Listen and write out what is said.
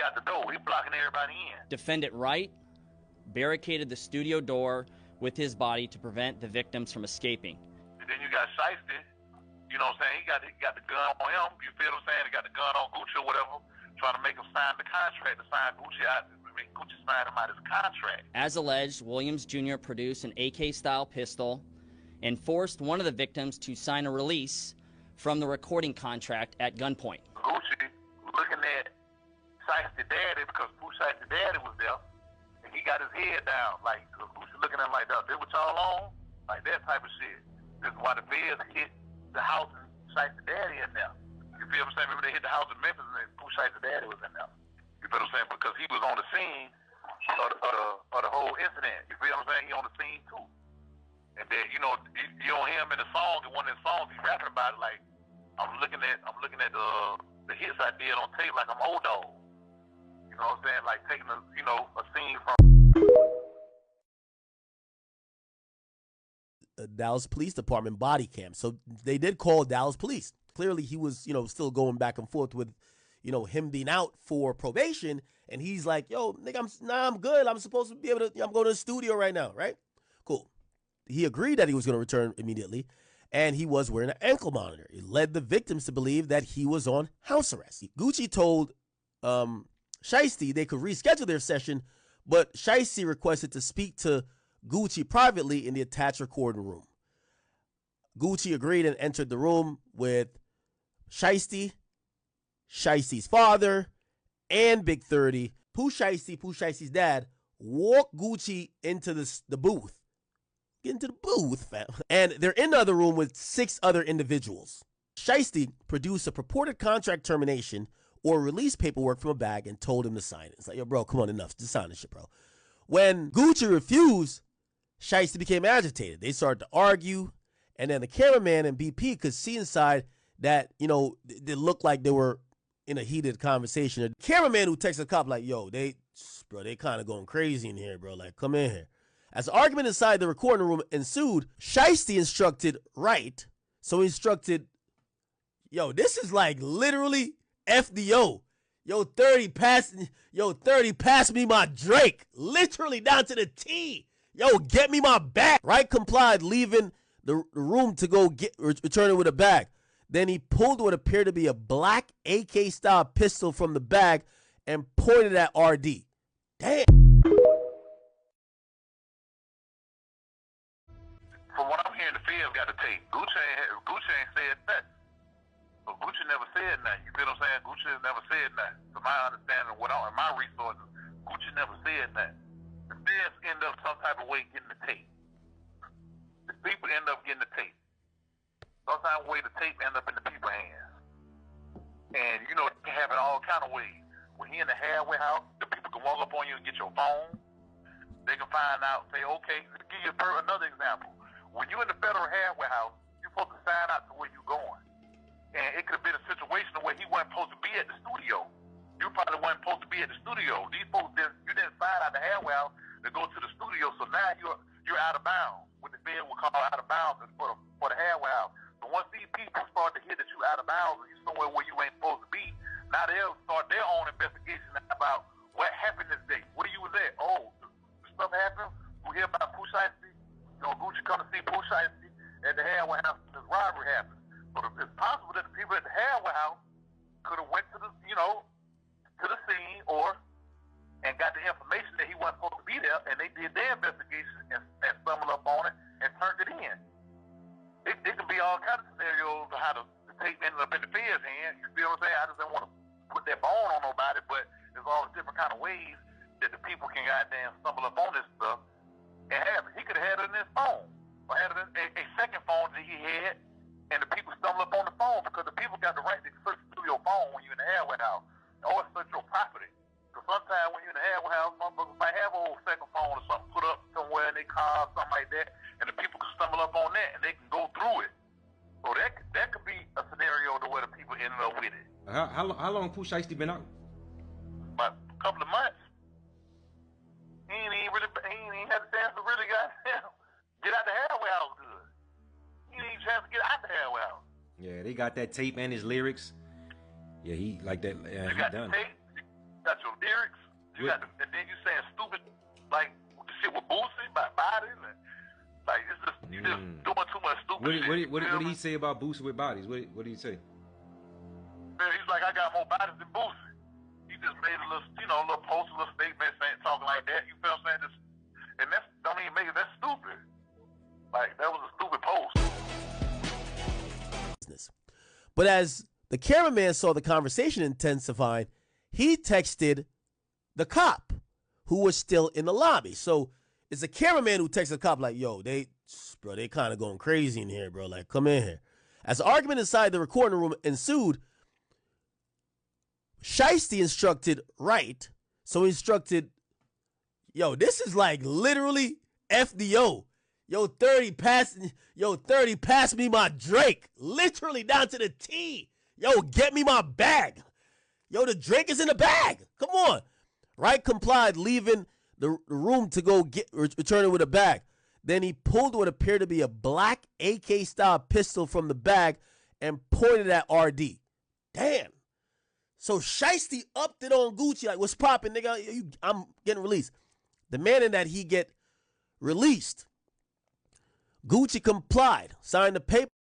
got the door. He blocking everybody in. Defendant Wright barricaded the studio door with his body to prevent the victims from escaping. And then you got Shiesty. You know what I'm saying? He got the gun on him. You feel what I'm saying? He got the gun on Gucci or whatever, trying to make him sign the contract to sign Gucci out. Make Gucci sign him out his contract. As alleged, Williams Jr. produced an AK-style pistol and forced one of the victims to sign a release from the recording contract at gunpoint. Gucci looking at Shiesty daddy because Pooh Shiesty daddy was there, and he got his head down, like, Gucci looking at him like that. They what y'all on? Like that type of shit. This is why the feds hit the house and Shiesty daddy in there. You feel what I'm saying? Remember they hit the house in Memphis and Pooh Shiesty daddy was in there. You feel what I'm saying? Because he was on the scene of the whole incident. You feel what I'm saying? He on the scene too. And then, you know him in the song, in one of his songs, he's rapping about it like, I'm looking at the hits I did on tape like I'm old dog. You know what I'm saying? Like taking a scene from Dallas Police Department body cam. So they did call Dallas Police. Clearly he was, still going back and forth with, him being out for probation. And he's like, yo, nigga, I'm good. I'm supposed to be able to, I'm going to the studio right now, right? Cool. He agreed that he was going to return immediately. And he was wearing an ankle monitor. It led the victims to believe that he was on house arrest. Gucci told Shiesty they could reschedule their session, but Shiesty requested to speak to Gucci privately in the attached recording room. Gucci agreed and entered the room with Shiesty, Shiesty's father, and Big 30. Pooh Shiesty's dad, walked Gucci into the booth. Get into the booth, fam. And they're in the other room with 6 other individuals. Shiesty produced a purported contract termination or release paperwork from a bag and told him to sign it. It's like, yo, bro, come on, enough. Just sign this shit, bro. When Gucci refused, Shiesty became agitated. They started to argue, and then the cameraman and BP could see inside that, it looked like they were in a heated conversation. The cameraman who texted the cop like, yo, they kind of going crazy in here, bro. Like, come in here. As the argument inside the recording room ensued, Shiesty instructed Wright. So he instructed, yo, this is like literally FDO. Yo, 30, pass me my Drake. Literally down to the T. Yo, get me my bag. Wright complied, leaving the room to go return it with a bag. Then he pulled what appeared to be a black AK-style pistol from the bag and pointed at RD. Damn. From what I'm hearing, the feds got to tape. Gucci ain't said that. But Gucci never said nothing. You feel what I'm saying? Gucci never said nothing. To my understanding, in my resources, Gucci never said nothing. The feds end up some type of way getting the tape. The people end up getting the tape. Sometimes the tape end up in the people's hands. And it can happen all kind of ways. When he in the hardware house, the people can walk up on you and get your phone. They can find out, say, okay, let's give you another example. When you're in the federal hardware house, you're supposed to sign out to where you're going. And it could have been a situation where he wasn't supposed to be at the studio. You probably wasn't supposed to be at the studio. These folks you didn't sign out the hardware house to go to the studio, so now you're out of bounds. What the fed would call out of bounds for the hardware house. So once these people start to hear that you're out of bounds or you're somewhere where you ain't supposed to be, now they'll start their own investigation about what happened this day. Where you was at? Oh, stuff happened. We hear about Pooh Shiesty. Gucci come to see Pooh Shiesty at the hardware house. This robbery happened. But it's possible that the people at the hardware house could have went to the scene and got the information that he wasn't supposed to be there, and they did their investigation and stumbled up on it and turned it in. It could be all kinds of scenarios of how the tape ended up in the feds' hand. You feel what I'm saying? I just don't want to put that bone on nobody, but there's all different kind of ways that the people can goddamn stumble up on this stuff and have it. He could have had it in his phone, or had it in a second phone that he had, and the people stumble up on the phone because the people got the right to search through your phone when you're in the hardware house, or search your property. Because sometimes when you're in the hardware house, motherfuckers might have an old second phone or something put up somewhere in their car, something like that, and the people can stumble up on that and they can go through it. So that could be a scenario to where the people ended up with it. How long Pooh Shiesty been out? About a couple of months. He ain't even had a chance to really get out the hardware house good. He ain't even chance to get out the hardware house. Yeah, they got that tape and his lyrics. Yeah, he like that. Yeah, you he got done. The tape, you got your lyrics. You got, and then you saying stupid like shit with Boosie about bodies and like it's just you just doing too much stupid shit. What did he say about Boosie with bodies? What did he say? Man, he's like, I got more bodies than Boosie. He just made a little, a little post, a little statement saying, talking like that. You feel what I'm saying? Just, and that's, that's stupid. Like, that was a stupid post. But as the cameraman saw the conversation intensifying, he texted the cop who was still in the lobby. So it's the cameraman who texted the cop like, yo, they kind of going crazy in here, bro. Like, come in here. As the argument inside the recording room ensued, Shiesty instructed right. So he instructed, yo, this is like literally FDO. Yo, 30, pass me my Drake. Literally down to the T. Yo, get me my bag. Yo, the Drake is in the bag. Come on. Wright complied, leaving the room to go returning with a bag. Then he pulled what appeared to be a black AK-style pistol from the bag and pointed at RD. Damn. So Shiesty upped it on Gucci, like, what's poppin', nigga? I'm getting released. The man in that he get released. Gucci complied, signed the paper.